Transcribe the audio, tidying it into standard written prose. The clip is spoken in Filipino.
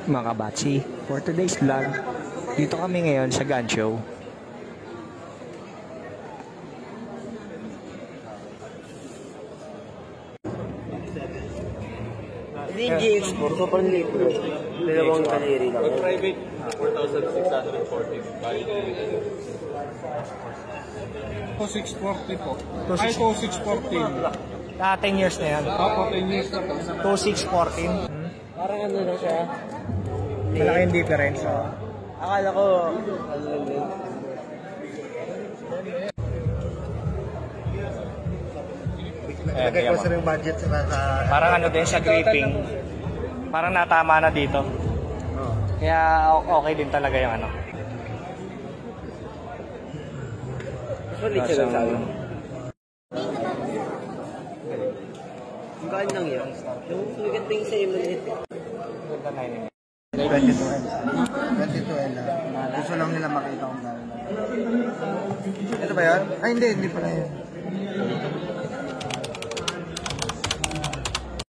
Mga kabatsi, for today's vlog, dito kami ngayon sa gun show. Hindi GX4, sobrang liit bro. Dalawang kaliri lang. Private, 4,640. 2640 po. Ay, 2614. 10 years na yan. Opo, 10 years na po. 2614. Parang ano na siya. Malaking difference. Akala ko, ano lang din. Lagay ko sa yung budget sa parang ano din sa gripping. Parang natama na dito. Kaya okay din talaga yung ano. Sulit siya lang sa akin. Ang gaan lang yun. Yung maganda yung sa'yo maliit. 22L na. Gusto lang nila makita kung gano'n. Ito ba yan? Ay, hindi pala yun.